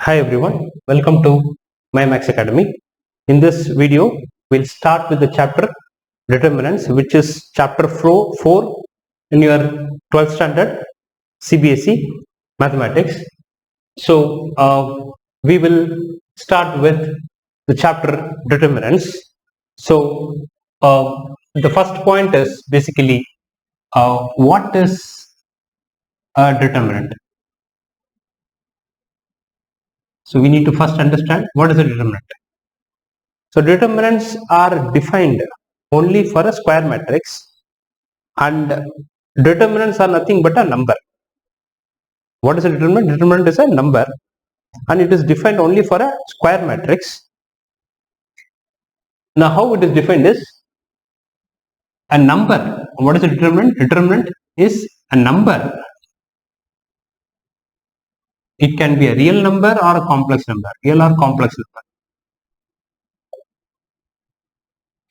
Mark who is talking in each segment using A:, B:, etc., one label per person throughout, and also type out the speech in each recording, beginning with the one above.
A: Hi everyone, welcome to My Max Academy. In this video, we'll start with the chapter Determinants, which is chapter 4 in your 12th standard CBSE Mathematics. So, we will start with the chapter Determinants. So, the first point is basically what is a determinant? So, we need to first understand what is a determinant. So determinants are defined only for a square matrix, and determinants are nothing but a number. What is a determinant? Determinant is a number and it is defined only for a square matrix. Now how it is defined is a number. What is a determinant? Determinant is a number. It can be a real number or a complex number. Real or complex number.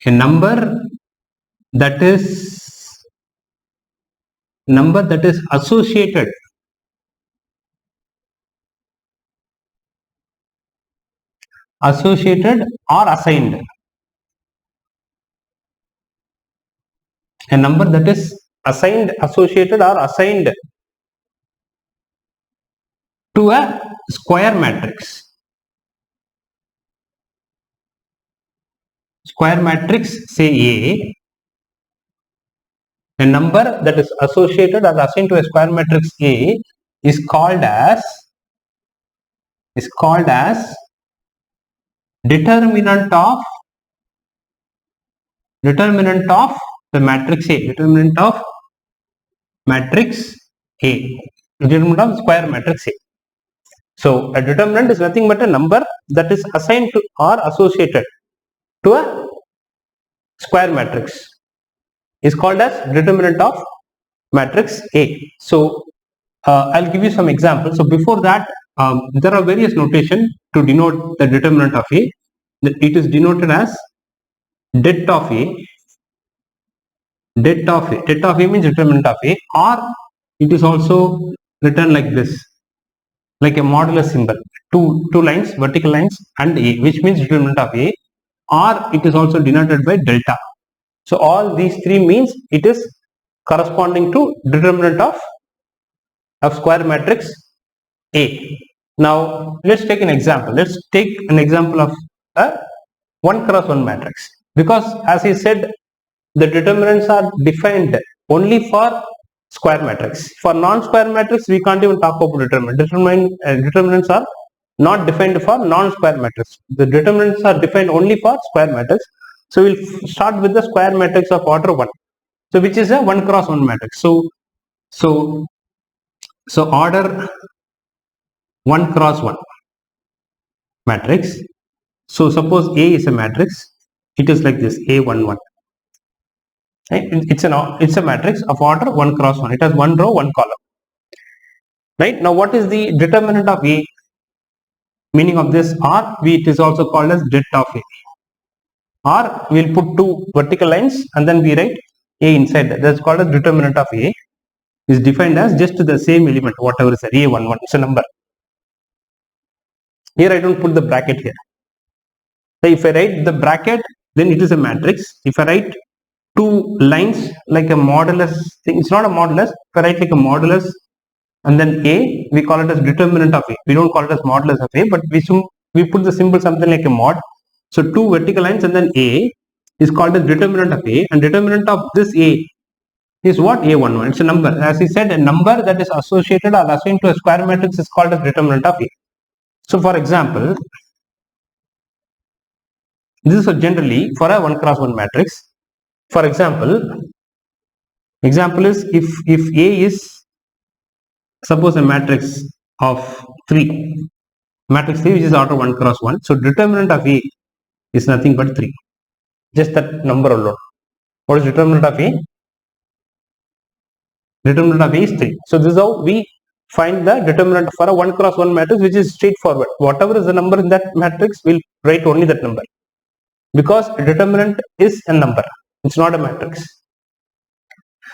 A: A number that is associated or assigned. A number that is associated or assigned to a square matrix. Square matrix, say a number that is associated or assigned to a square matrix A is called as determinant of the matrix A. Determinant of matrix A. Determinant of square matrix A. So a determinant is nothing but a number that is assigned to or associated to a square matrix. Is called as determinant of matrix A. So I'll give you some examples. So before that, there are various notation to denote the determinant of A. It is denoted as det of A. Det of A. Det of A means determinant of A, or it is also written like this, like a modulus symbol. Two lines, vertical lines, and A, which means determinant of A, or it is also denoted by delta. So all these three means it is corresponding to determinant of square matrix A. Now let's take an example. Let's take an example of a 1 cross 1 matrix, because as I said, the determinants are defined only for square matrix. For non-square matrix, we can't even talk about determinant. Determinants are not defined for non-square matrix. The determinants are defined only for square matrix. So we'll start with the square matrix of order 1. So which is a 1 cross 1 matrix. So order 1 cross 1 matrix. So suppose A is a matrix. It is like this, A11. Right? It's a matrix of order 1 cross 1. It has 1 row, 1 column. Right? Now what is the determinant of A? Meaning of this, or it is also called as det of A. Or we'll put two vertical lines and then we write A inside that. That's called as determinant of A. Is defined as just the same element, whatever is there, A11. It's a number. Here I don't put the bracket here. So if I write the bracket, then it is a matrix. If I write two lines like a modulus thing, it's not a modulus. If I write like a modulus and then A, we call it as determinant of A. We don't call it as modulus of A, but we put the symbol something like a mod. So two vertical lines and then A is called as determinant of A, and determinant of this A is what? A11. It's a number. As he said, a number that is associated or assigned to a square matrix is called as determinant of A. So for example, this is generally for a 1 cross 1 matrix. For example is if A is, suppose, a matrix of 3, matrix 3 which is order 1 cross 1. So determinant of A is nothing but 3. Just that number alone. What is determinant of A? Determinant of A is 3. So this is how we find the determinant for a 1 cross 1 matrix, which is straightforward. Whatever is the number in that matrix, we'll write only that number. Because a determinant is a number. It's not a matrix.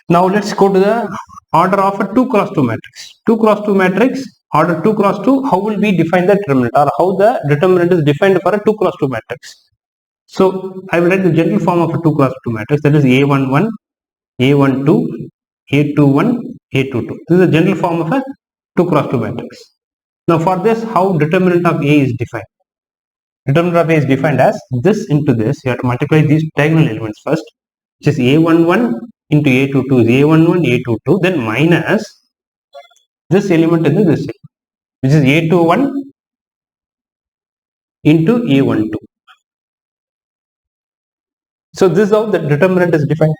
A: Now let's go to the order of a 2 cross 2 matrix. 2 cross 2 matrix, order 2 cross 2, how will we define the determinant, or how the determinant is defined for a 2 cross 2 matrix? So I will write the general form of a 2 cross 2 matrix, that is A11, A12, A21, A22. This is the general form of a 2 cross 2 matrix. Now for this, how determinant of A is defined? Determinant of A is defined as this into this. You have to multiply these diagonal elements first, which is A11 into A22 is A11, A22, then minus this element into this element, which is A21 into A12. So this is how the determinant is defined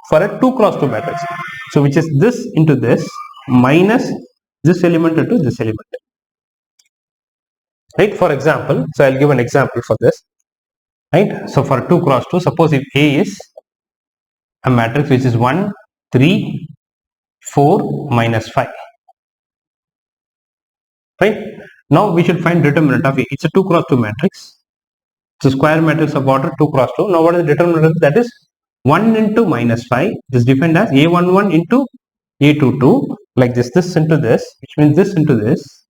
A: for a 2 cross 2 matrix. So which is this into this minus this element into this element. Right? For example, so I'll give an example for this. Right? So for 2 cross 2, suppose if A is a matrix which is 1, 3, 4, minus 5. Right? Now we should find determinant of A. It's a 2 cross 2 matrix. It's a square matrix of order 2 cross 2. Now what is the determinant? That is 1 into minus 5. This is defined as A11 into A22, like this into this, which means this into this,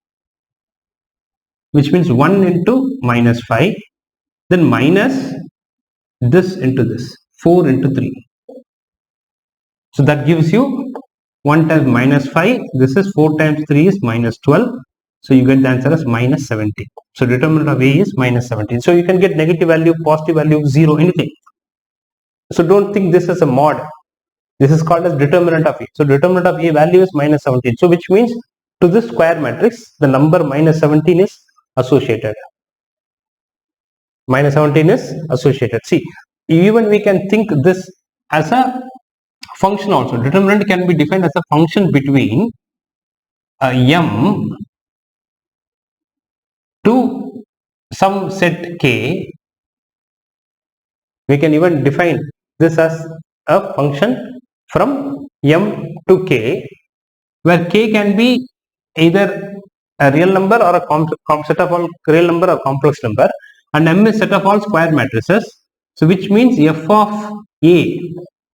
A: which means 1 into minus 5, then minus this into this, 4 into 3. So that gives you 1 times minus 5, this is 4 times 3 is minus 12. So you get the answer as minus 17. So determinant of A is minus 17. So you can get negative value, positive value, 0, anything. So don't think this is a mod. This is called as determinant of A. So determinant of A value is minus 17. So which means to this square matrix, the number minus 17 is associated. Minus 17 is associated. See, even we can think this as a function also. Determinant can be defined as a function between M to some set K. We can even define this as a function from M to K, where K can be either a real number or a set of all real number or complex number, and M is set of all square matrices. So which means F of A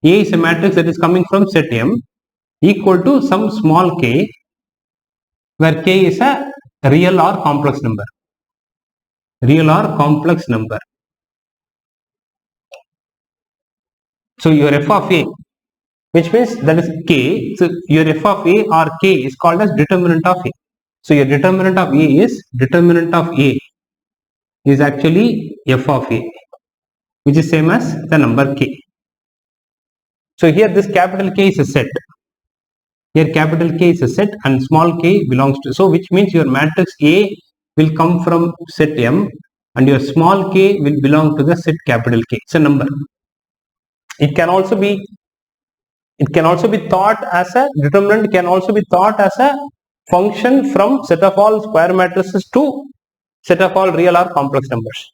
A: is a matrix that is coming from set M, equal to some small k, where k is a real or complex number. Real or complex number. So your f of A, which means that is k. So your f of A or k is called as determinant of A. So your determinant of A is actually f of A, which is same as the number k. So here this capital K is a set. Here capital K is a set and small k belongs to. So which means your matrix A will come from set M and your small k will belong to the set capital K. It's a number. It can also be thought as a determinant, can also be thought as a function from set of all square matrices to set of all real or complex numbers.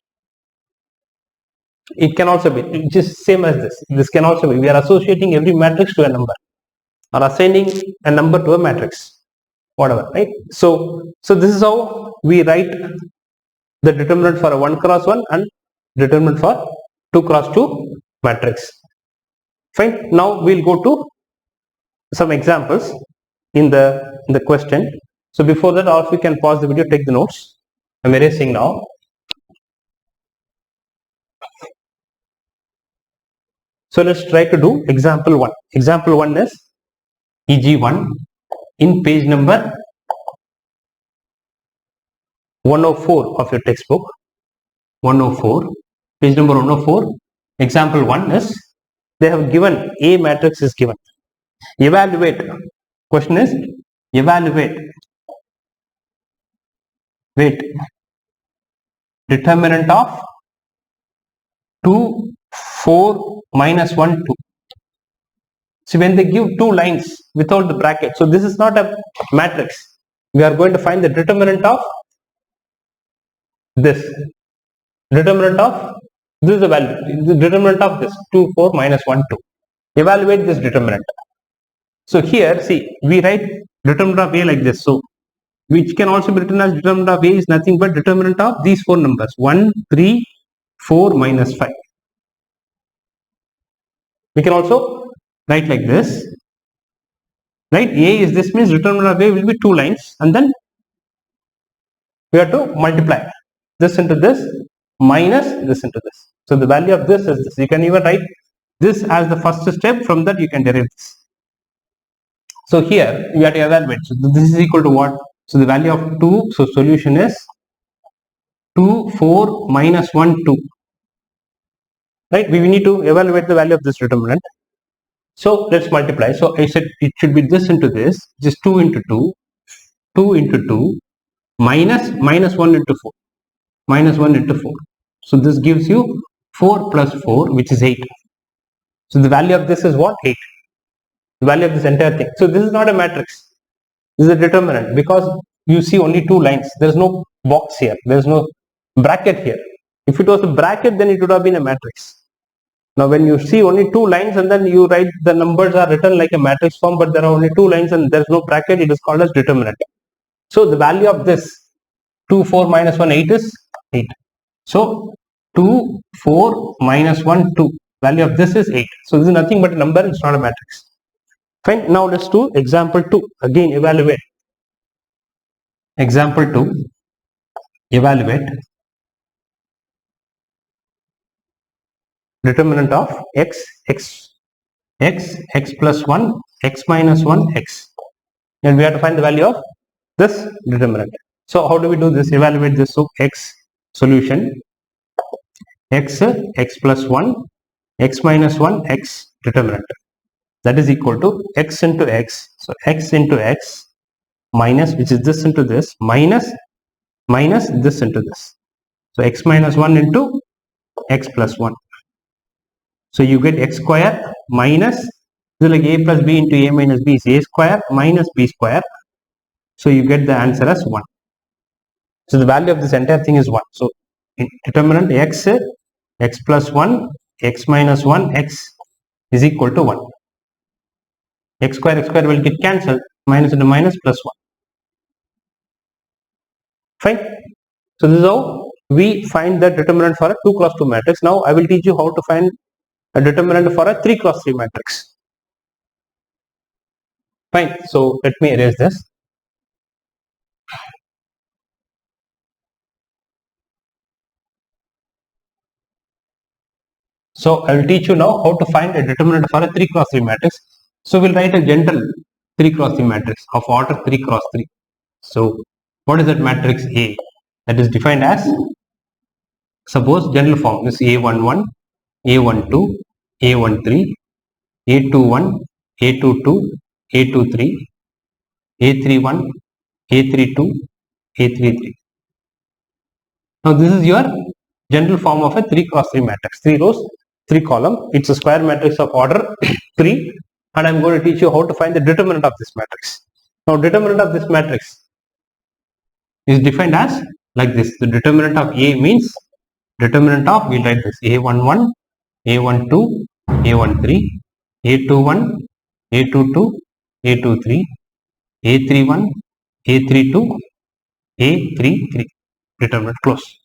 A: It can also be, which is same as this. This can also be, we are associating every matrix to a number or assigning a number to a matrix, whatever, right? So this is how we write the determinant for a 1 cross 1 and determinant for 2 cross 2 matrix. Fine. Now we'll go to some examples in the question. So before that, all of you can pause the video, take the notes. I'm erasing now. So let's try to do example 1. Example 1 is EG1 in page number 104 of your textbook. 104, page number 104. Example 1 is, they have given A matrix is given. Evaluate. Question is evaluate. Wait. Determinant of 2, 4, minus 1, 2. So when they give two lines without the bracket, so this is not a matrix. We are going to find the determinant of this. Determinant of this is the value. The determinant of this 2, 4, minus 1, 2. Evaluate this determinant. So here, see, we write determinant of A like this. So which can also be written as determinant of A is nothing but determinant of these four numbers 1, 3, 4, minus 5. We can also write like this, right? A is this, means determinant of A will be two lines, and then we have to multiply this into this minus this into this. So the value of this is this. You can even write this as the first step. From that you can derive this. So here you have to evaluate. So this is equal to what? So the value of 2. So solution is 2, 4 minus 1, 2. Right? We need to evaluate the value of this determinant. So let's multiply. So I said it should be this into this. Just 2 into 2. 2 into 2 minus 1 into 4. Minus 1 into 4. So this gives you 4 plus 4, which is 8. So the value of this is what? 8. The value of this entire thing. So this is not a matrix. This is a determinant because you see only 2 lines. There is no box here. There is no bracket here. If it was a bracket, then it would have been a matrix. Now when you see only 2 lines and then you write the numbers are written like a matrix form, but there are only 2 lines and there is no bracket, it is called as determinant. So the value of this 2, 4 minus 1, 8 is 8. So 2, 4 minus 1, 2. Value of this is 8. So this is nothing but a number, it's not a matrix. Fine. Now let's do example 2. Again evaluate. Example 2. Evaluate determinant of x plus 1, x minus 1, x. And we have to find the value of this determinant. So how do we do this? Evaluate this. So x solution x plus 1, x minus 1, x determinant. That is equal to x into x. So x into x minus, which is this into this, minus this into this. So x minus 1 into x plus 1. So you get x square minus, this is like a plus b into a minus b is a square minus b square. So you get the answer as 1. So the value of this entire thing is 1. So determinant x plus 1, x minus 1, x is equal to 1. X square will get cancelled. Minus into minus plus 1. Fine. So this is how we find the determinant for a 2 cross 2 matrix. Now I will teach you how to find a determinant for a 3 cross 3 matrix. Fine. So let me erase this. So I will teach you now how to find a determinant for a 3 cross 3 matrix. So we'll write a general 3 cross 3 matrix of order 3 cross 3. So what is that matrix A? That is defined as, suppose general form is A11, A12, A13, A21, A22, A23, A31, A32, A33. Now this is your general form of a 3 cross 3 matrix. 3 rows, 3 column. It's a square matrix of order 3, and I'm going to teach you how to find the determinant of this matrix. Now determinant of this matrix is defined as like this. The determinant of A means determinant of, we'll write this, A11, A12, A13, A21, A22, A23, A31, A32, A33. Determinant close.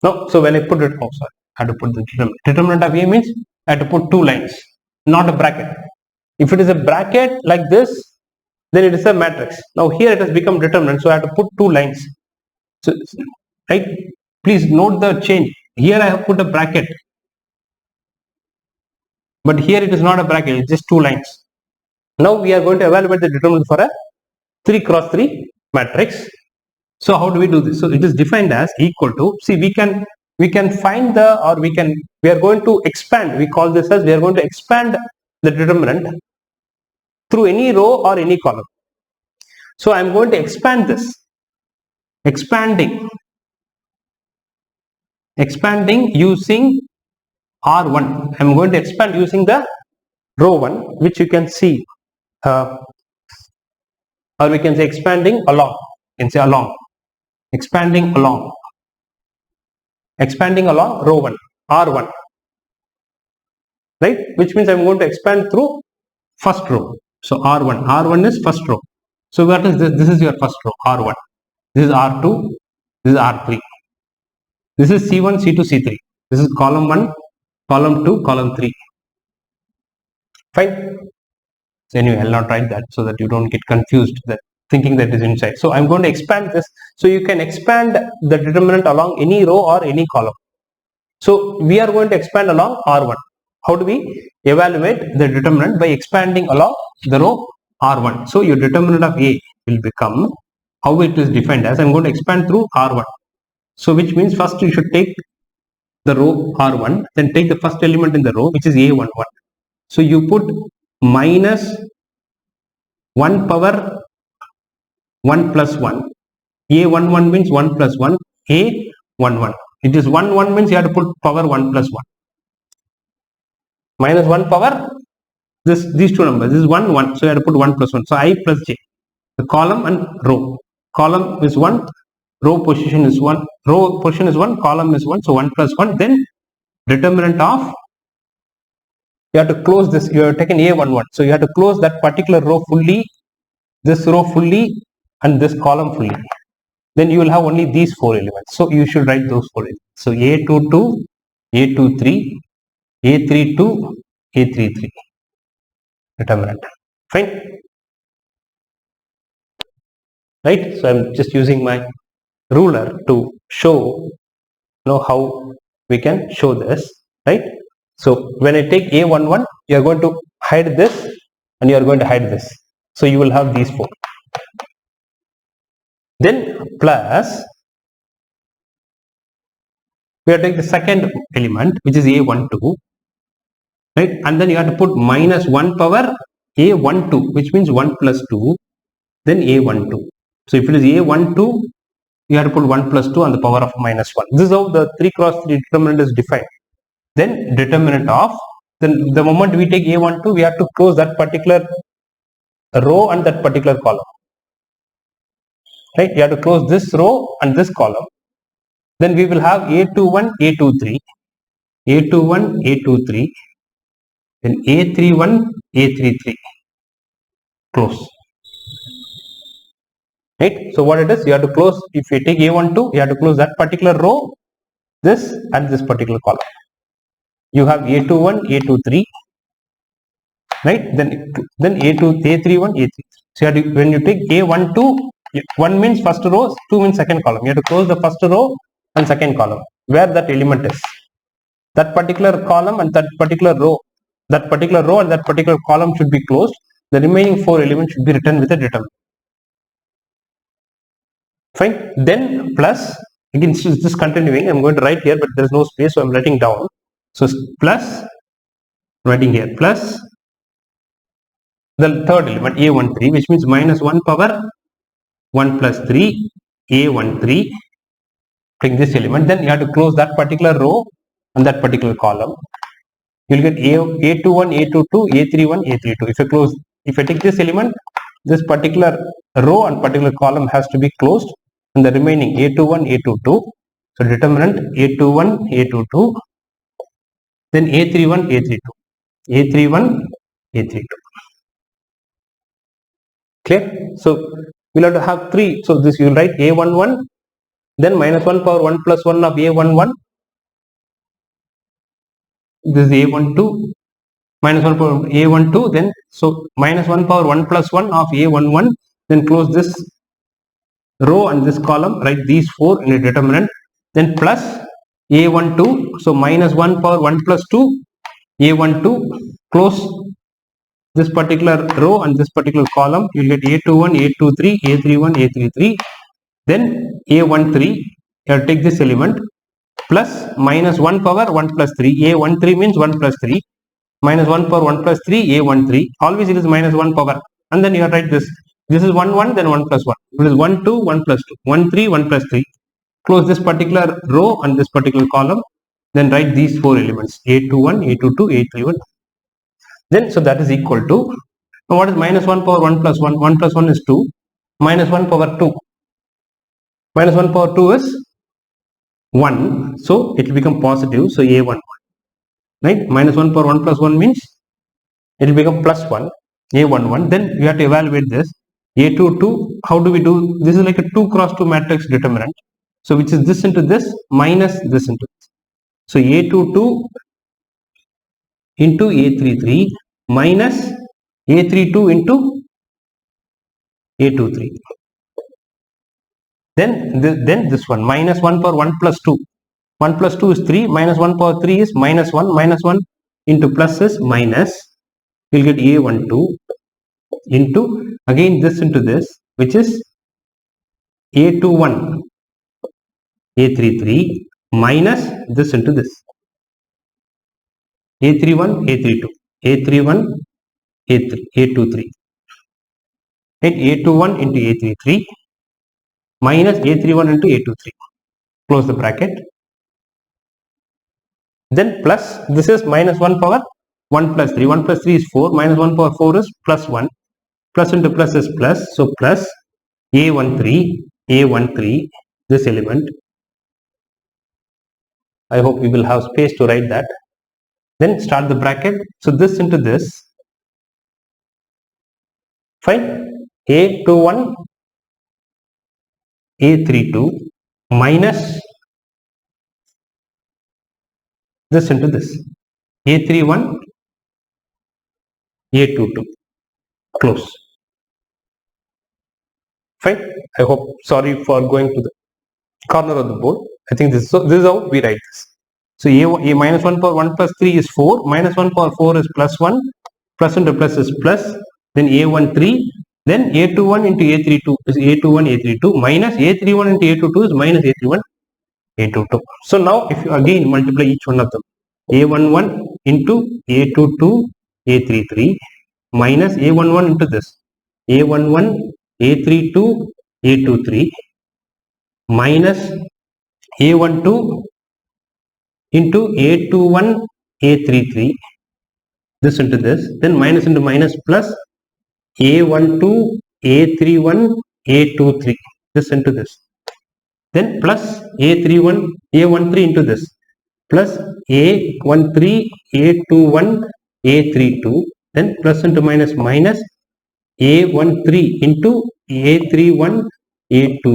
A: Now, so when I put it, oh sorry, I had to put the determinant of A means I have to put 2 lines, not a bracket. If it is a bracket like this, then it is a matrix. Now here it has become determinant, so I have to put 2 lines. So, right? Please note the change. Here I have put a bracket, but here it is not a bracket, it's just 2 lines. Now we are going to evaluate the determinant for a 3 cross 3 matrix. So how do we do this? So it is defined as equal to, see we can find the, or we are going to expand, we call this as, we are going to expand the determinant through any row or any column. So I am going to expand this, expanding using R1. I am going to expand using the row 1, which you can see, or we can say expanding along, you can say along, expanding along row 1, R1, right, which means I am going to expand through first row. So R1 is first row. So what is this? This is your first row, R1. This is R2, this is R3. This is C1, C2, C3. This is column 1, column 2, column 3. Fine. So anyway, I'll not write that so that you don't get confused that thinking that is inside. So I'm going to expand this. So you can expand the determinant along any row or any column. So we are going to expand along R1. How do we evaluate the determinant? By expanding along the row R1. So your determinant of A will become, how it is defined as, I'm going to expand through R1. So which means first you should take the row R1, then take the first element in the row, which is A11. So you put minus 1 power 1 plus 1. A11 means 1 plus 1. A11. It is 1 1 means you have to put power 1 plus 1. Minus 1 power these two numbers. This is 1 1. So you have to put 1 plus 1. So I plus j. The column and row. Column is 1. Row position is 1. Row position is 1. Column is 1. So 1 plus 1. Then determinant of, you have to close this. You have taken A11. So you have to close that particular row fully, this row fully, and this column fully. Then you will have only these 4 elements. So you should write those 4 elements. So A22, A23, A32, A33. Determinant. Fine. Right. So I'm just using my ruler to show how we can show this. Right. So when I take A11, you are going to hide this and you are going to hide this. So you will have these 4. Then plus, we have to take the second element, which is A12, right? And then you have to put minus 1 power A12, which means 1 plus 2, then A12. So if it is A12, you have to put 1 plus 2 on the power of minus 1. This is how the 3 cross 3 determinant is defined. Then determinant of, then the moment we take A12, we have to close that particular row and that particular column. Right? You have to close this row and this column. Then we will have A21, A23, A21, A23, then A31, A33. Close. Right? So what it is, you have to close, if you take A12, you have to close that particular row, this and this particular column. You have A21, A23, right? Then A2, A31, A33. So you have to, when you take A12, 1 means first row, 2 means second column. You have to close the first row and second column where that element is. That particular column and that particular row and that particular column should be closed. The remaining 4 elements should be written with a determinant. Fine. Then plus, again just continuing, I'm going to write here, but there is no space, so I'm writing down. So plus, writing here, plus the third element A13, which means minus 1 power 1 plus 3, A13. Take this element, then you have to close that particular row and that particular column. You will get A21, A22, A31, A32. If I take this element, this particular row and particular column has to be closed, and the remaining A21, A22. So determinant A21, A22, then A31, A32, A31, A32. Clear? So we'll have to have 3. So this you will write A11, then minus 1 power 1 plus 1 of A11. This is A12, minus 1 power A12, then so minus 1 power 1 plus 1 of A11, then close this row and this column, write these 4 in a determinant, then plus A12, so minus 1 power 1 plus 2, A12, close this particular row and this particular column, you will get A21, A23, A31, A33, then A13, you have to take this element, plus minus 1 power 1 plus 3, A13 means 1 plus 3, minus 1 power 1 plus 3, A13, always it is minus 1 power, and then you write this is 1 1, then 1 plus 1, it is 1 2, 1 plus 2, 1 3, 1 plus 3, close this particular row and this particular column, then write these 4 elements, A21, A22, A31, then so that is equal to, now what is minus 1 power 1 plus 1, 1 plus 1 is 2, minus 1 power 2, minus 1 power 2 is 1, so it will become positive, so A11, right? Minus 1 power 1 plus 1 means it will become plus 1, A11, then we have to evaluate this, A22, how do we do, this is like a 2 cross 2 matrix determinant, so which is this into this minus this into this, so A22 into A33 minus A32 into A23. Then this one, minus 1 power 1 plus 2. 1 plus 2 is 3, minus 1 power 3 is minus 1, minus 1 into plus is minus, we'll get A12 into, again this into this, which is A21, A33 minus this into this, A31, A32, A31, A23, and A21 into A33 minus A31 into A23, close the bracket. Then plus, this is minus 1 power 1 plus 3, 1 plus 3 is 4, minus 1 power 4 is plus 1, plus into plus is plus, so plus A13, this element, I hope we will have space to write that. Then start the bracket, so this into this, fine, A21, A32 minus this into this, A31, A22, close. Fine. I hope, sorry for going to the corner of the board. I think this is how we write this. So A minus 1 power 1 plus 3 is 4, minus 1 power 4 is plus 1, plus into plus is plus, then A13, then A21 into A32 is A21, A32, minus A31 into A22 is minus A31, A22. So now if you again multiply each one of them, A11 into A22, A33 minus A11 into this, A11, A32, A23 minus A12 into A21, A33, this into this, then minus into minus plus A12, A31, A23, this into this, then plus A31, A13 into this, plus A13, A21, A32, then plus into minus minus A13 into A31, A22.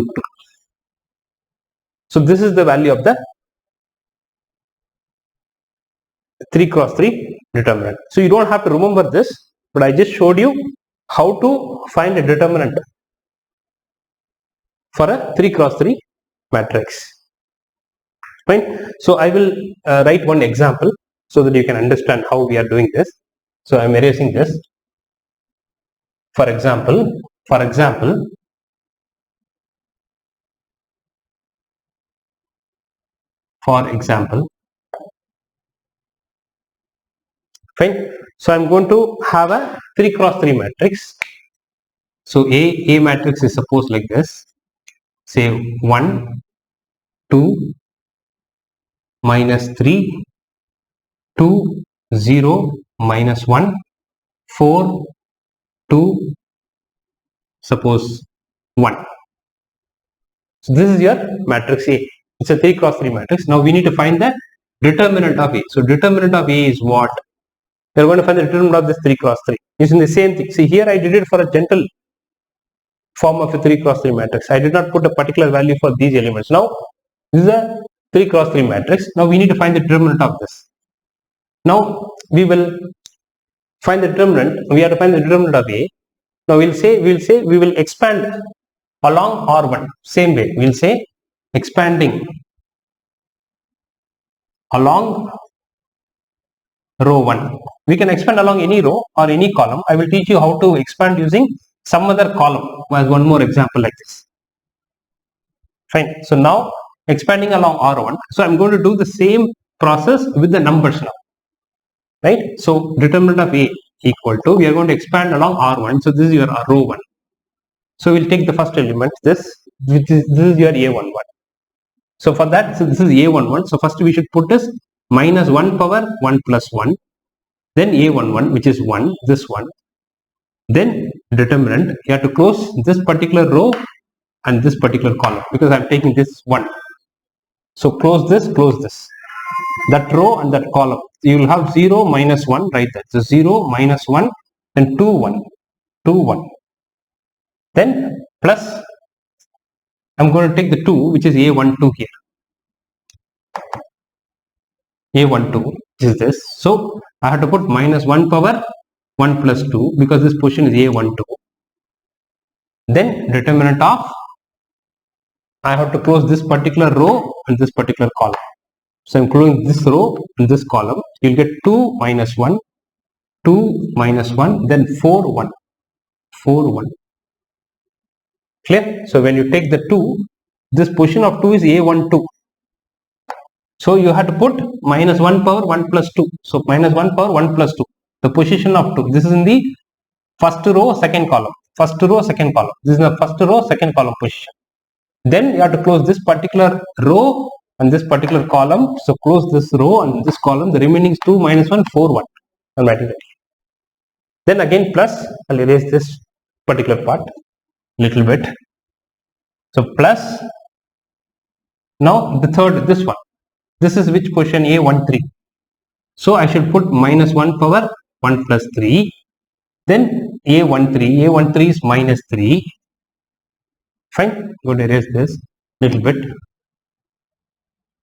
A: So this is the value of the 3 cross 3 determinant. So you don't have to remember this, but I just showed you how to find a determinant for a 3 cross 3 matrix. Fine. So I will write one example so that you can understand how we are doing this. So I am erasing this. For example, fine. So I am going to have a 3 cross 3 matrix. So A matrix is supposed like this. Say 1, 2, minus 3, 2, 0, minus 1, 4, 2, suppose 1. So this is your matrix A. It's a 3 cross 3 matrix. Now we need to find the determinant of A. So determinant of A is what? We are going to find the determinant of this 3 cross 3. Using the same thing. See, here I did it for a gentle form of a 3 cross 3 matrix. I did not put a particular value for these elements. Now this is a 3 cross 3 matrix. Now we need to find the determinant of this. Now we will find the determinant. We have to find the determinant of A. Now we will expand along R1. Same way, we will say expanding along row 1. We can expand along any row or any column. I will teach you how to expand using some other column as one more example like this. Fine. So now expanding along R1. So I'm going to do the same process with the numbers now. Right. So determinant of A equal to, we are going to expand along R1. So this is your row 1. So we'll take the first element, this is your A11. So for that, so this is A11. So first we should put this minus 1 power 1 plus 1. Then A11, which is 1, this one. Then determinant, you have to close this particular row and this particular column because I'm taking this 1. So close this, that row and that column. You will have 0, minus 1, right there. So 0, minus 1, then 2, 1, 2, 1. Then plus, I'm going to take the 2, which is A12 here. A12 is this. So I have to put minus 1 power 1 plus 2 because this position is A12. then determinant of, I have to close this particular row and this particular column. So I'm closing this row and this column. You'll get 2 minus 1, 2 minus 1, then 4, 1, 4, 1. Clear? So when you take the 2, this position of 2 is A1, 2. So you have to put minus 1 power 1 plus 2. So minus 1 power 1 plus 2. The position of 2. This is in the first row, second column. First row, second column. This is the first row, second column position. Then you have to close this particular row and this particular column. So close this row and this column. The remaining is 2 minus 1, 4, 1. I'm writing that. Then again plus, I'll erase this particular part little bit. So plus, now the third, this one. This is which position? A1, 3. So I should put minus 1 power 1 plus 3. Then A1, 3. A1, 3 is minus 3. Fine. Go to erase this little bit.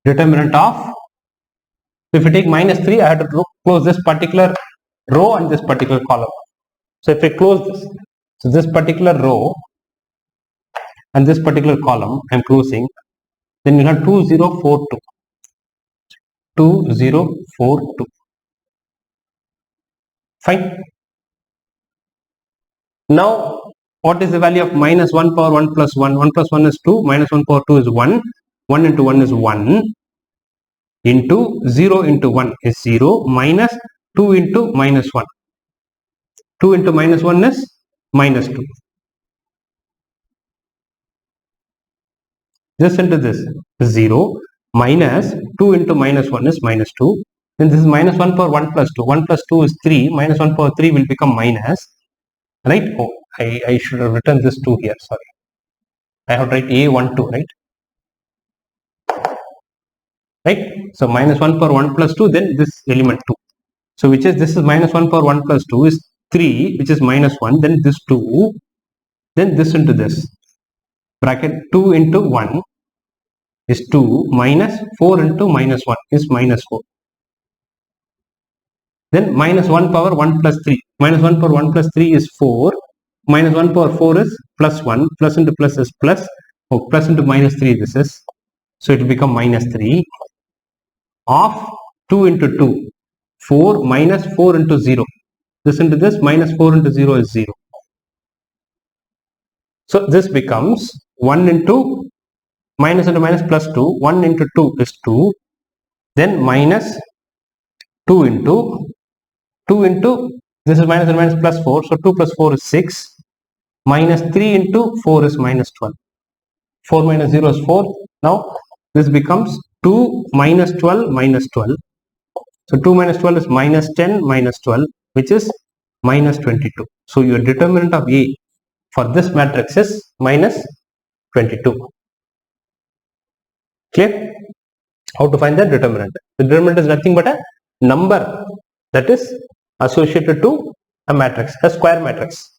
A: Determinant of, if you take minus 3, I have to close this particular row and this particular column. So if I close this, so this particular row and this particular column I am closing, then you have 2042. 2042. Fine. Now, what is the value of minus 1 power 1 plus 1? 1 plus 1 is 2, minus 1 power 2 is 1. 1 into 1 is 1. Into 0 into 1 is 0. Minus 2 into minus 1. 2 into minus 1 is minus 2. This into this is 0. Minus 2 into minus 1 is minus 2. Then this is minus 1 power 1 plus 2. 1 plus 2 is 3. Minus 1 power 3 will become minus. Right? Oh, I should have written this 2 here. Sorry. I have to write A1, 2, right? Right? So minus 1 power 1 plus 2, then this element 2. So which is, this is minus 1 power 1 plus 2 is 3, which is minus 1. Then this 2. Then this into this. Bracket 2 into 1 is 2. Minus 4 into minus 1 is minus 4. Then minus 1 power 1 plus 3. Minus 1 power 1 plus 3 is 4. Minus 1 power 4 is plus 1. Plus into plus is plus. Oh, plus into minus 3 this is. So it will become minus 3. Of 2 into 2. 4 minus 4 into 0. This into this minus 4 into 0 is 0. So this becomes 1 into minus into minus plus 2. 1 into 2 is 2. Then minus 2 into this is minus and minus plus 4. So 2 plus 4 is 6. Minus 3 into 4 is minus 12. 4 minus 0 is 4. Now this becomes 2 minus 12 minus 12. So 2 minus 12 is minus 10 minus 12, which is minus 22. So your determinant of A for this matrix is minus 22. Clear? How to find the determinant? The determinant is nothing but a number that is associated to a matrix, a square matrix.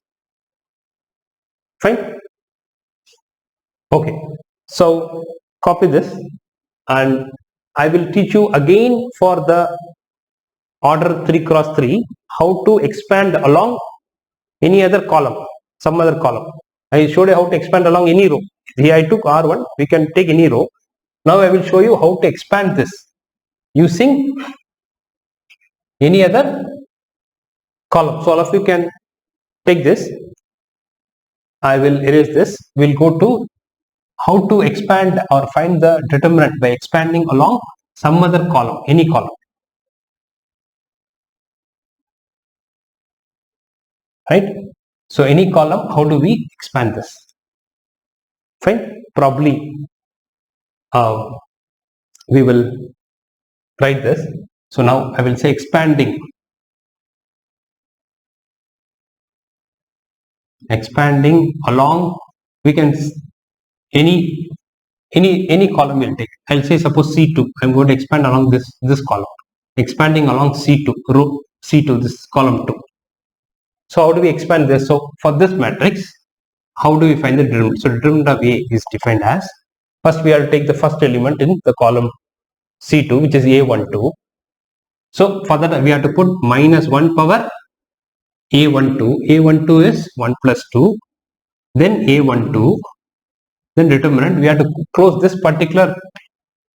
A: Fine? Okay. So copy this and I will teach you again for the order 3 cross 3 how to expand along any other column, some other column. I showed you how to expand along any row. Here I took R1, we can take any row. Now I will show you how to expand this using any other column. So all of you can take this. I will erase this. We'll go to how to expand or find the determinant by expanding along some other column, any column. Right? So any column, how do we expand this? Fine. Probably we will write this. So now I will say expanding along, we can any column we'll take. I'll say suppose C2. I'm going to expand along this column. Expanding along C2, row C2, this column 2. So how do we expand this? So for this matrix, how do we find the determinant? So determinant of A is defined as, first we have to take the first element in the column C2, which is A12. So for that we have to put minus 1 power A12. A12 is 1 plus 2. then A12, then determinant. We have to close this particular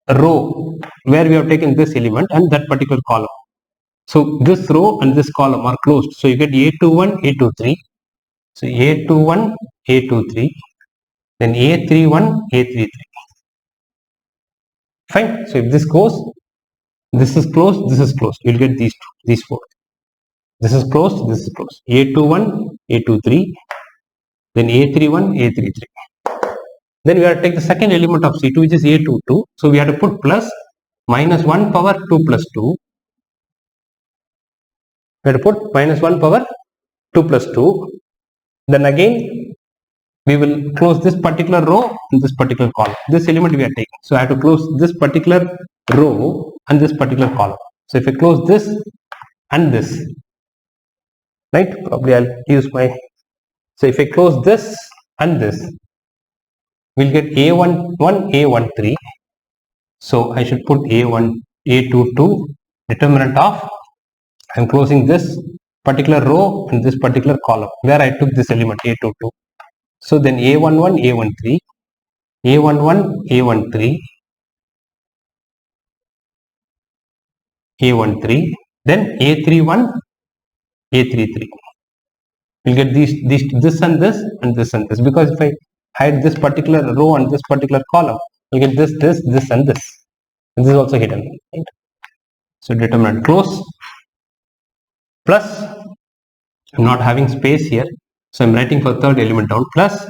A: row where we have taken this element and that particular column. So this row and this column are closed. So you get A21, A23. So A21, A23, then A31, A33. Fine. So if this goes, this is closed, this is closed. You'll get these two, these four. This is closed, this is closed. A21, A23, then A31, A33. Then we have to take the second element of C2, which is A22. So we have to put plus minus 1 power 2 plus 2. We have to put minus 1 power 2 plus 2. Then again, we will close this particular row and this particular column. This element we are taking. So I have to close this particular row and this particular column. So if I close this and this, right? Probably I'll use my. So if I close this and this, we'll get A11, A13. So I should put A1, A22, determinant of. I'm closing this particular row and this particular column where I took this element A22. So then A11, A13, A11, A13, A13, then A31, A33. We'll get this and this and this and this, because if I hide this particular row and this particular column, we'll get this and this. And this is also hidden, right? So determinant close, plus I'm not having space here, so I'm writing for third element down, plus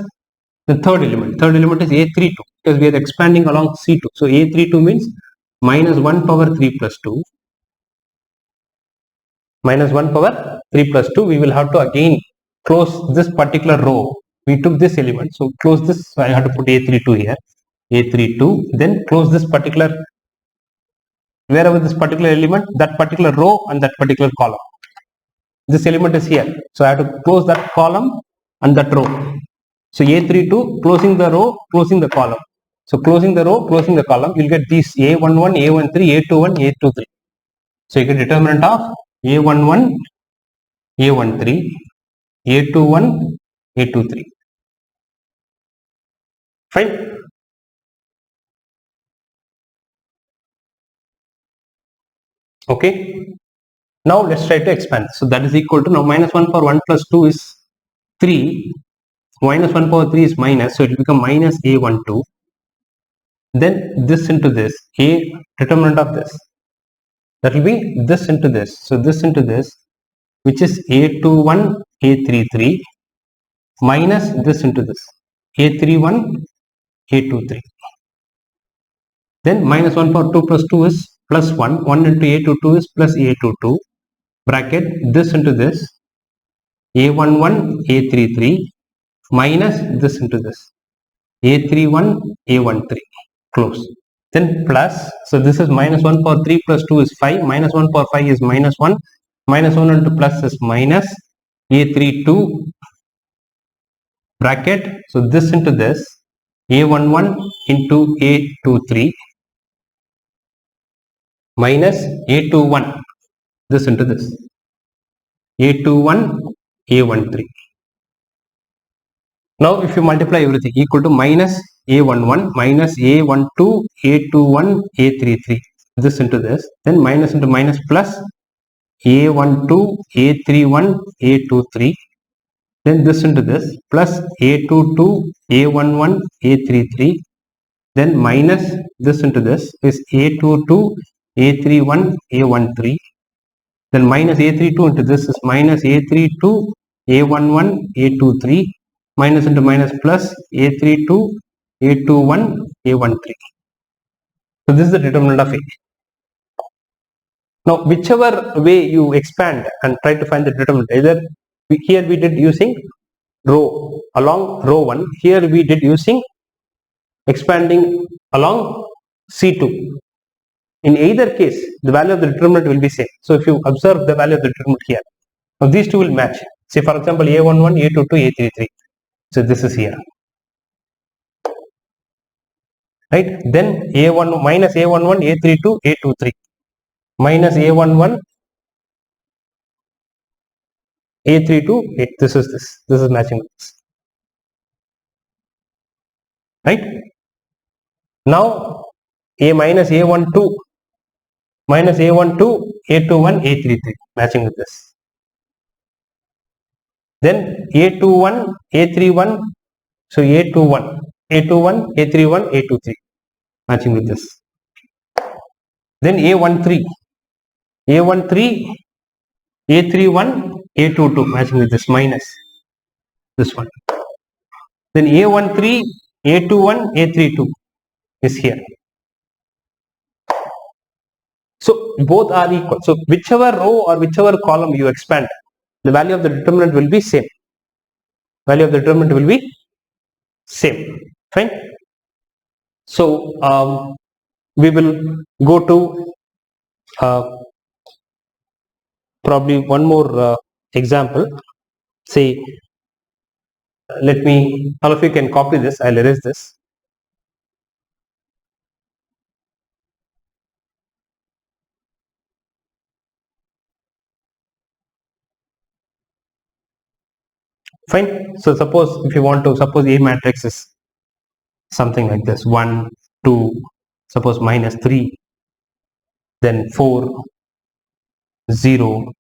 A: the third element. Third element is A32 because we are expanding along C2. So A32 means minus 1 power 3 plus 2. Minus 1 power 3 plus 2. We will have to again close this particular row. We took this element, so close this. So I have to put A32 here. A32. Then close this particular, wherever this particular element, that particular row and that particular column. This element is here. So I have to close that column and that row. So A32, closing the row, closing the column. So closing the row, closing the column, you'll get these A11, A13, A21, A23. So you get determinant of A11, A13, A21, A23. Fine. Okay. Now let's try to expand. So that is equal to, now minus 1 power 1 plus 2 is 3. Minus 1 power 3 is minus, so it will become minus A12. Then this into this, A determinant of this. That will be this into this. So this into this, which is A21, A33, minus this into this, A31, A23. Then minus 1 power 2 plus 2 is plus 1. 1 into A22 is plus A22. Bracket this into this, A11, A33, minus this into this, A31, A13. Close. Then plus, so this is minus 1 power 3 plus 2 is 5, minus 1 power 5 is minus 1, minus 1 into plus is minus A32, bracket, so this into this, A11 into A23, minus A21, this into this, A21, A13. Now if you multiply everything, equal to minus A11, minus A12, A21, A33, this into this, then minus into minus plus A12, A31, A23, then this into this, plus A22, A11, A33, then minus this into this is A22, A31, A13, then minus A32 into this is minus A32, A11, A23, minus into minus plus A32, A21, A13. So this is the determinant of A. Now whichever way you expand and try to find the determinant, either here we did using row along row 1, here we did using expanding along C2. In either case, the value of the determinant will be same. So if you observe the value of the determinant here, now these two will match. Say for example A11, A22, A33. So this is here. Right? Then A1 minus A11, A32, A23. Minus A11, A32, this is matching with this. right? Now A minus A12 minus A12, A21, A33 matching with this. Then A21, A31, so A21, A21, A31, A23 matching with this. Then A13, A13, A31, A22 matching with this minus this one. Then A13, A21, A32 is here. So both are equal. So whichever row or whichever column you expand, the value of the determinant will be same. Value of the determinant will be same. Fine. So we will go to probably one more example. Say, let me, all of you can copy this. I'll erase this. Fine. So suppose if you want to, suppose A matrix is something like this: 1, 2, suppose minus 3, then 4, 0,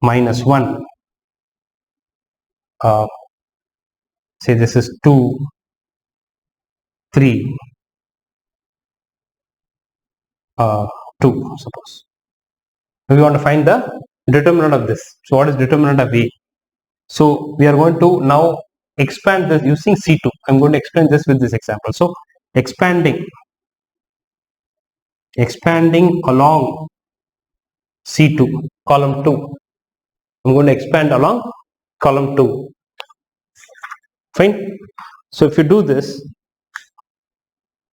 A: minus 1. Say this is 2, 3, 2. Suppose we want to find the determinant of this. So what is determinant of A? So we are going to now expand this using C2. I'm going to explain this with this example. So expanding along C2, column 2. I'm going to expand along column 2. Fine. So if you do this,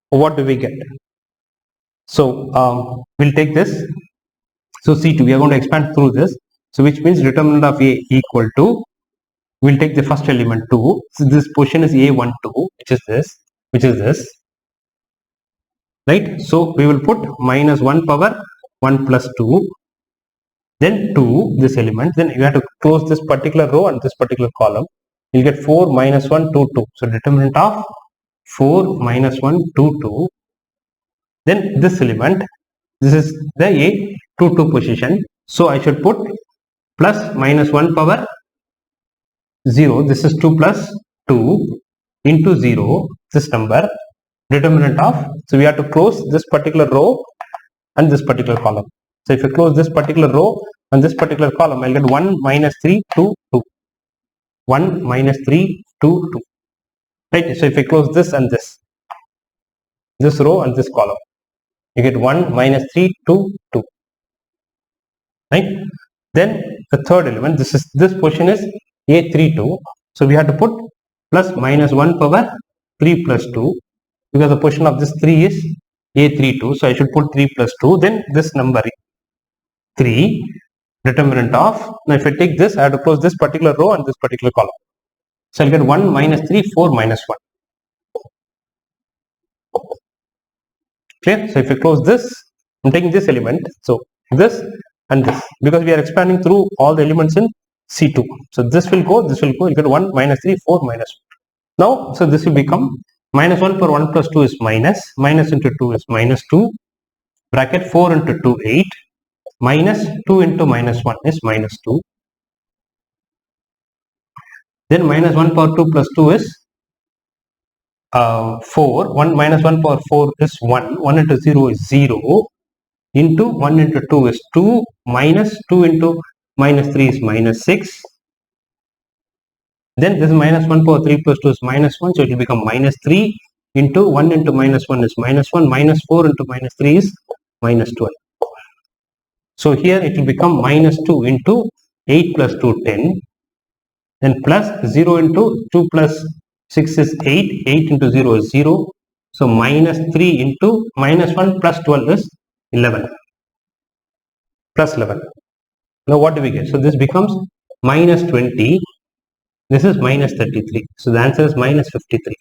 A: what do we get? So we'll take this. So C2, we are going to expand through this. So which means determinant of A equal to, we'll take the first element 2. So this position is A12, which is this, right? So we will put minus 1 power 1 plus 2, then 2, this element, then you have to close this particular row and this particular column. You'll get 4 minus 1, 2, 2. So determinant of 4 minus 1, 2, 2. Then this element, this is the A22 position. So I should put plus minus 1 power 0. This is 2 plus 2 into 0, this number, determinant of. So we have to close this particular row and this particular column. So if you close this particular row and this particular column, I'll get 1 minus 3, 2, 2. 1 minus 3, 2, 2. Right? So if I close this and this row and this column, you get 1 minus 3, 2, 2. Right? Then the third element, this position is A32. So we have to put plus minus 1 power 3 plus 2, because the position of this 3 is A32. So I should put 3 plus 2. Then this number 3, determinant of. Now if I take this, I have to close this particular row and this particular column. So I'll get 1 minus 3, 4 minus 1. Clear? So if I close this, I'm taking this element. So this and this, because we are expanding through all the elements in C2. So this will go, you get 1 minus 3, 4 minus 1. Now, so this will become minus 1 per 1 plus 2 is minus into 2 is minus 2, bracket 4 into 2, 8, minus 2 into minus 1 is minus 2. Then minus 1 power 2 plus 2 is 4. 1 minus 1 power 4 is 1. 1 into 0 is 0. Into 1 into 2 is 2. Minus 2 into minus 3 is minus 6. Then this minus 1 power 3 plus 2 is minus 1. So it will become minus 3 into 1 into minus 1 is minus 1. Minus 4 into minus 3 is minus 12. So here it will become minus 2 into 8 plus 2, 10. Then plus 0 into 2 plus 6 is 8. 8 into 0 is 0. So minus 3 into minus 1 plus 12 is 11. Plus 11. Now what do we get? So this becomes minus 20. This is minus 33. So the answer is minus 53.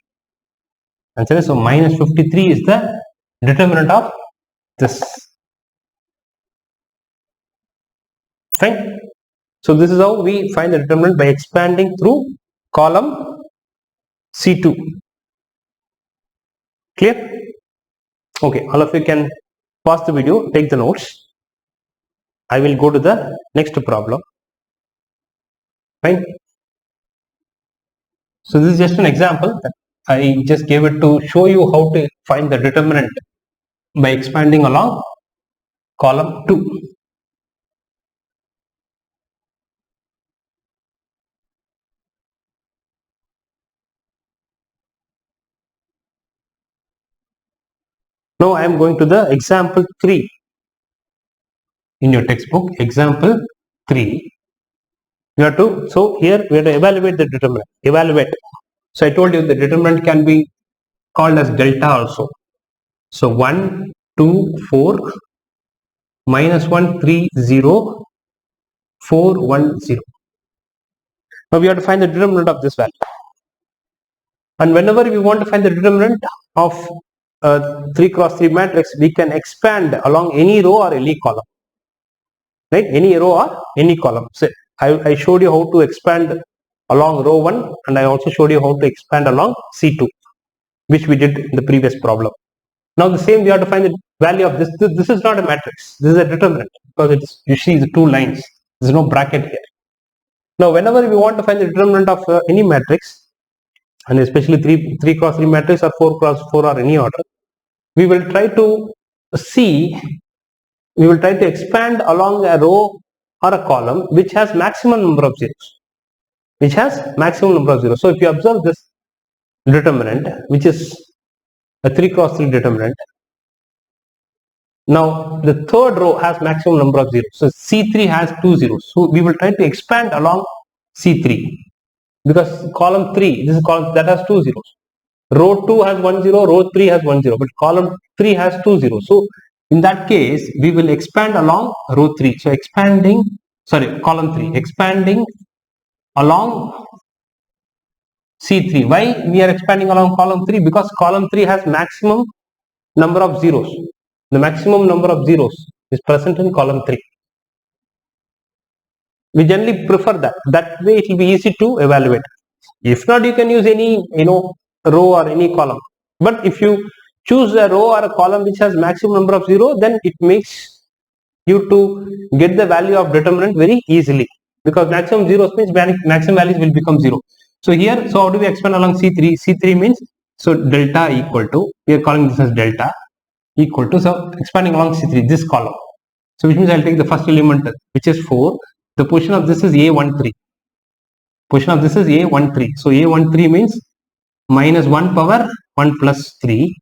A: Answer is, so minus 53 is the determinant of this. Fine. So this is how we find the determinant, by expanding through column C2. Clear? Okay, all of you can pause the video, take the notes. I will go to the next problem. Fine. So this is just an example that I just gave it to show you how to find the determinant by expanding along column 2. Now I am going to the example 3 in your textbook. Example 3. You have to, so here we have to evaluate the determinant. Evaluate. So I told you the determinant can be called as delta also. So 1, 2, 4, minus 1, 3, 0, 4, 1, 0. Now we have to find the determinant of this value. And whenever we want to find the determinant of a 3 cross 3 matrix, we can expand along any row or any column. Right? Any row or any column. So I showed you how to expand along row 1 and I also showed you how to expand along C2, which we did in the previous problem. Now the same we have to find the value of this. This is not a matrix. This is a determinant because it's, you see the 2 lines. There is no bracket here. Now whenever we want to find the determinant of any matrix, and especially 3 cross 3 matrix or 4 cross 4 or any order, we will try to expand along a row or a column which has maximum number of zeros. So if you observe this determinant, which is a 3 cross 3 determinant, now the third row has maximum number of zeros. So C3 has 2 zeros. So we will try to expand along C3 because column 3, this is column that has 2 zeros. Row 2 has 1 0, row 3 has 1 0, but column 3 has 2 zeros. So in that case, we will expand along row 3. So column 3, expanding along C3. Why we are expanding along column 3? Because column 3 has maximum number of zeros. The maximum number of zeros is present in column 3. We generally prefer that. That way it will be easy to evaluate. If not, you can use any row or any column. But if you choose a row or a column which has maximum number of zero, then it makes you to get the value of determinant very easily, because maximum zeros means maximum values will become 0. So here, so how do we expand along C3? C3 means, so delta equal to, we are calling this as delta equal to, so expanding along C3, this column. So which means I'll take the first element, which is 4. The position of this is A13. Position of this is A13. So A13 means minus 1 power 1 plus 3,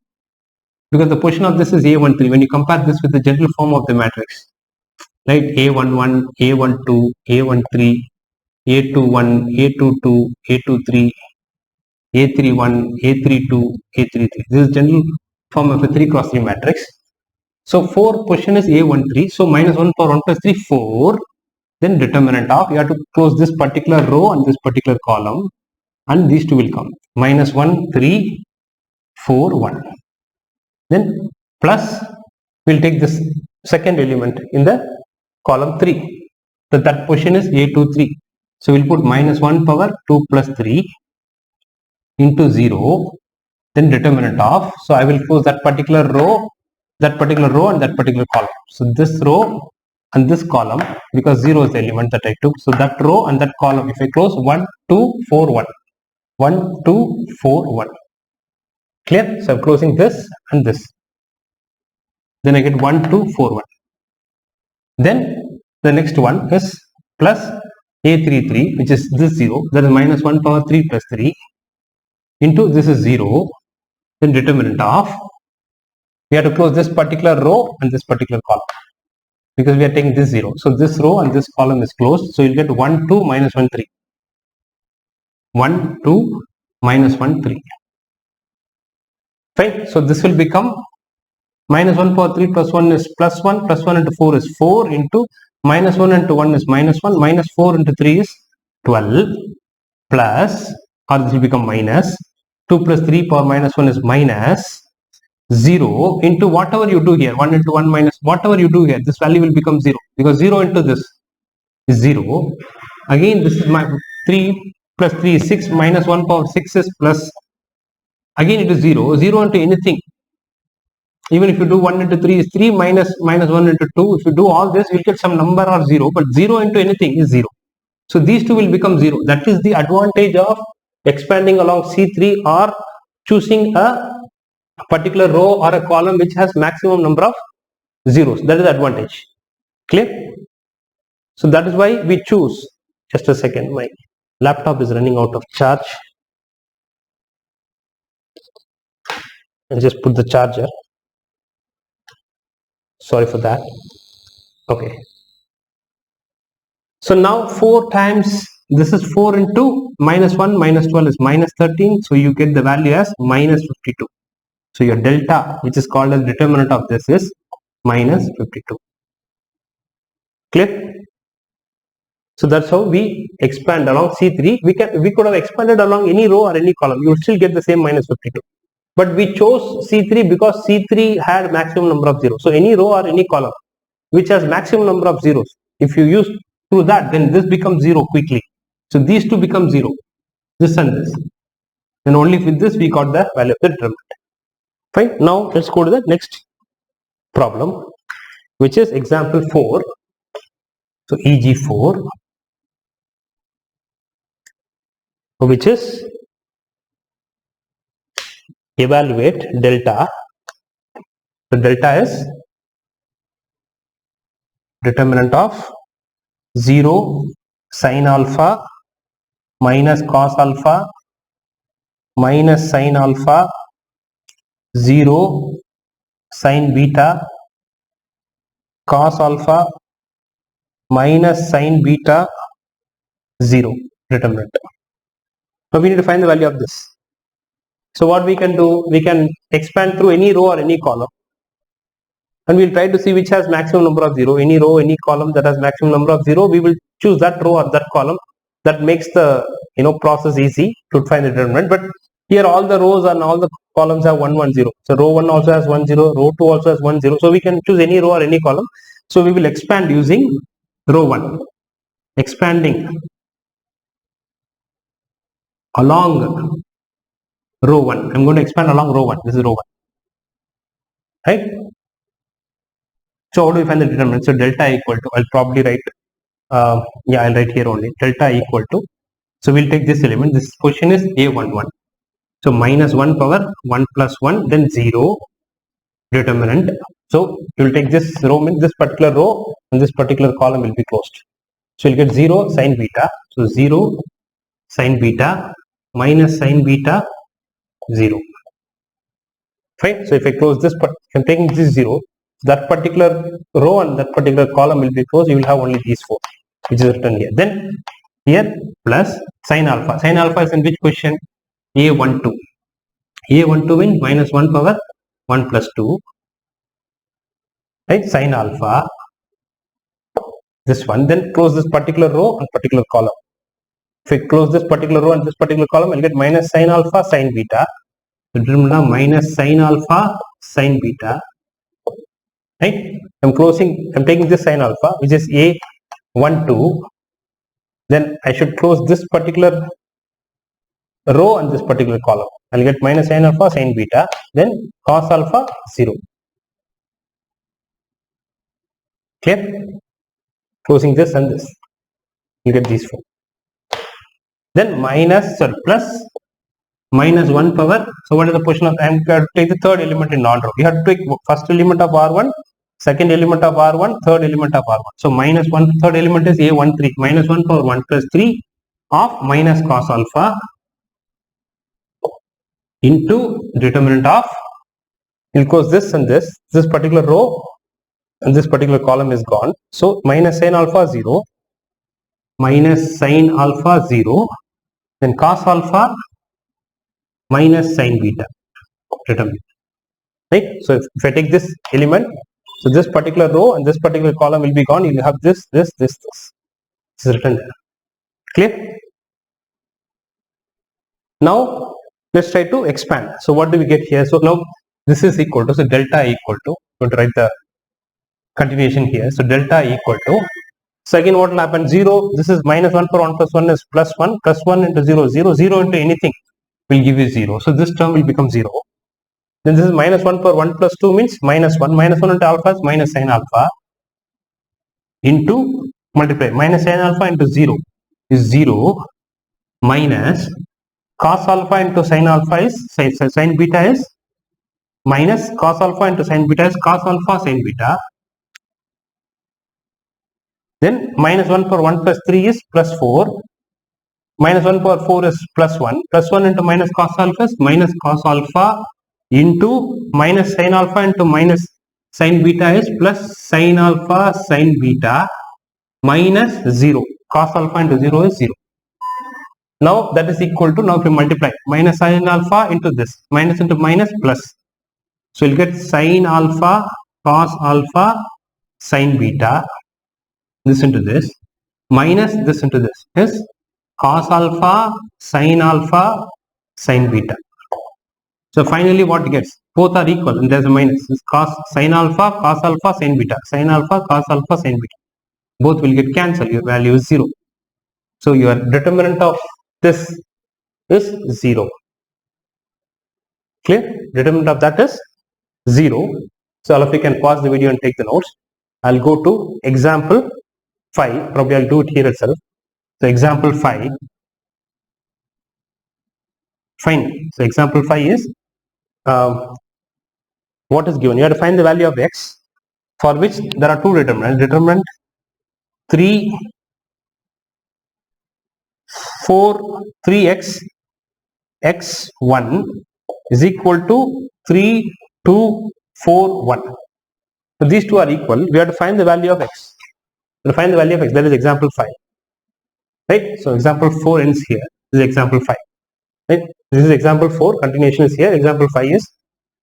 A: because the position of this is A13. When you compare this with the general form of the matrix, right? A11, A12, A13, A21, A22, A23, A31, A32, A33. This is general form of a 3 cross 3 matrix. So 4 position is A13. So minus 1 power 1 plus 3, 4. Then determinant of, you have to close this particular row and this particular column, and these two will come. Minus 1, 3, 4, 1. Then plus, we'll take this second element in the column 3. So that position is A23. So we'll put minus 1 power 2 plus 3 into 0. Then determinant of, so I will close that particular row and that particular column. So this row and this column, because 0 is the element that I took. So that row and that column, if I close 1, 2, 4, 1. 1, 2, 4, 1. Clear? So I'm closing this and this. Then I get 1, 2, 4, 1. Then the next one is plus A33, which is this 0. That is minus 1 power 3 plus 3 into this is 0. Then determinant of, we have to close this particular row and this particular column, because we are taking this 0. So this row and this column is closed. So you'll get 1, 2, minus 1, 3. 1, 2, minus 1, 3. Fine. So this will become minus 1 power 3 plus 1 is plus 1, plus 1 into 4 is 4 into minus 1 into 1 is minus 1, minus 4 into 3 is 12, plus, or this will become minus 2 plus 3 power minus 1 is minus 0 into whatever you do here, 1 into 1 minus whatever you do here, this value will become 0, because 0 into this is 0. Again, this is my 3 plus 3 is 6, minus 1 power 6 is plus, again it is 0. 0 into anything Even if you do 1 into 3 is 3 minus 1 into 2. If you do all this, you'll get some number or 0. But 0 into anything is 0. So these two will become 0. That is the advantage of expanding along C3 or choosing a particular row or a column which has maximum number of zeros. That is the advantage. Clear? So that is why we choose. Just a second, my laptop is running out of charge. I'll just put the charger. Sorry for that. Okay. So now 4 times, this is 4 into minus 1 minus 12 is minus 13. So you get the value as minus 52. So your delta, which is called as determinant of this, is minus 52. Clear? So that's how we expand along C3. We could have expanded along any row or any column. You will still get the same minus 52. But we chose C3 because C3 had maximum number of zeros. So any row or any column which has maximum number of zeros, if you use through that, then this becomes 0 quickly. So these two become 0. This and this. And only with this we got the value of the determinant. Fine. Now let's go to the next problem, which is example 4. So EG4, which is evaluate delta. The delta is determinant of 0 sin alpha minus cos alpha minus sin alpha 0 sin beta cos alpha minus sin beta 0 determinant. Now we need to find the value of this. So what we can do, we can expand through any row or any column, and we'll try to see which has maximum number of 0. Any row, any column that has maximum number of 0, we will choose that row or that column. That makes the process easy to find the determinant. But here all the rows and all the columns have 1 1 0. So row 1 also has 1 0, row 2 also has 1 0. So we can choose any row or any column. So we will expand using row 1. Expanding along row 1. I'm going to expand along row 1. This is row 1. Right? So how do we find the determinant? So delta equal to, I'll probably write, I'll write here only. Delta equal to, so we'll take this element. This position is A11. So minus 1 power 1 plus 1, then 0 determinant. So you will take this row, this particular row, and this particular column will be closed. So you'll get 0 sin beta. So 0 sin beta minus sin beta 0. Fine. So if I close this, I'm taking this 0, that particular row and that particular column will be closed. You will have only these 4, which is written here. Then here plus sin alpha. Sin alpha is in which position? A12. A12 means minus 1 power 1 plus 2. Right? Sin alpha. This one. Then close this particular row and particular column. If I close this particular row and this particular column, I'll get minus sin alpha sin beta. So determinant minus sin alpha sin beta. Right? I'm taking this sin alpha, which is A12. Then I should close this particular row and this particular column. I'll get minus sin alpha sin beta, then cos alpha 0. Clear? Closing this and this. You get these 4. Then plus minus 1 power. So what is the position of, I'm going to take the third element in non-row. You have to take first element of R1, second element of R1, third element of R1. So minus 1, third element is A13. Minus 1 power 1 plus 3 of minus cos alpha into determinant of, we'll close this and this particular row and this particular column is gone. So minus sin alpha 0, minus sin alpha 0, then cos alpha minus sin beta determinant. Right? So if I take this element, so this particular row and this particular column will be gone. You will have this. This is written there. Clear? Now let's try to expand. So what do we get here? So now this is equal to, so delta equal to, I'm going to write the continuation here. So delta equal to, so again what will happen? 0, this is minus 1 for 1 plus 1 is plus 1 into 0, 0 into anything will give you 0. So this term will become 0. Then this is minus 1 power 1 plus 2 means minus 1. Minus 1 into alpha is minus sin alpha into multiply. Minus sin alpha into 0 is 0 minus cos alpha into sin alpha is sin beta is minus cos alpha into sin beta is cos alpha sin beta. Then minus 1 power 1 plus 3 is plus 4. Minus 1 power 4 is plus 1. Plus 1 into minus cos alpha is minus cos alpha into minus sin alpha into minus sin beta is plus sin alpha sin beta minus 0. Cos alpha into 0 is 0. Now that is equal to, now if you multiply minus sin alpha into this, minus into minus plus. So you'll get sin alpha cos alpha sin beta, this into this, minus this into this is cos alpha sin beta. So finally what gets? Both are equal and there's a minus. It's cos sin alpha sin beta. Sin alpha cos alpha sin beta. Both will get cancelled. Your value is 0. So your determinant of this is 0. Clear? Determinant of that is 0. So all of you can pause the video and take the notes. I'll go to example 5. Probably I'll do it here itself. So example 5. Fine. So example 5 is what is given? You have to find the value of x, for which there are two determinants. Determinant 3, 4, 3x x1 is equal to 3, 2, 4, 1. So these two are equal. We have to find the value of x. To find the value of x, that is example 5. Right? So example 4 ends here. This is example 5. Right? This is example 4. Continuation is here. Example 5 is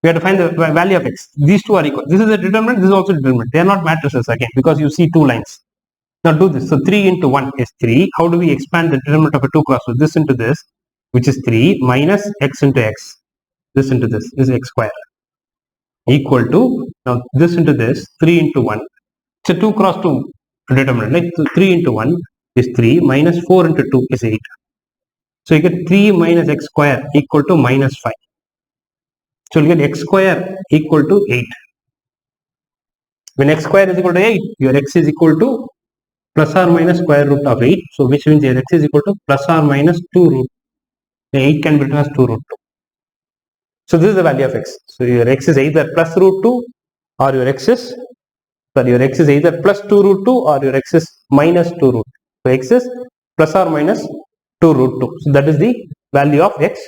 A: we have to find the value of x. These two are equal. This is a determinant. This is also a determinant. They are not matrices again because you see two lines. Now do this. So 3 into 1 is 3. How do we expand the determinant of a 2 cross? So this into this, which is 3 minus x into x. This into this is x square equal to, now this into this, 3 into 1. It's a 2 cross 2 determinant. Like 3 into 1 is 3 minus 4 into 2 is 8. So you get 3 minus x square equal to minus 5. So you get x square equal to 8. When x square is equal to 8, your x is equal to plus or minus square root of 8. So which means your x is equal to plus or minus 2 root. 8 can be written as 2 root 2. So this is the value of x. So your x is either plus root 2 or your x is either plus 2 root 2 or your x is minus 2 root. So x is plus or minus 2 root 2. So that is the value of x.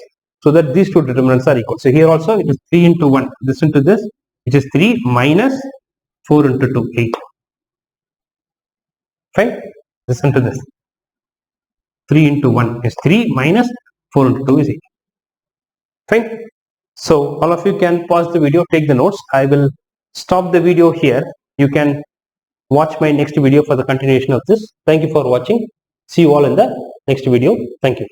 A: So that these two determinants are equal. So here also it is 3 into 1. This into this, which is 3 minus 4 into 2, 8. Fine. This into this. 3 into 1 is 3 minus 4 into 2 is 8. Fine. So all of you can pause the video, take the notes. I will stop the video here. You can watch my next video for the continuation of this. Thank you for watching. See you all in the next video. Thank you.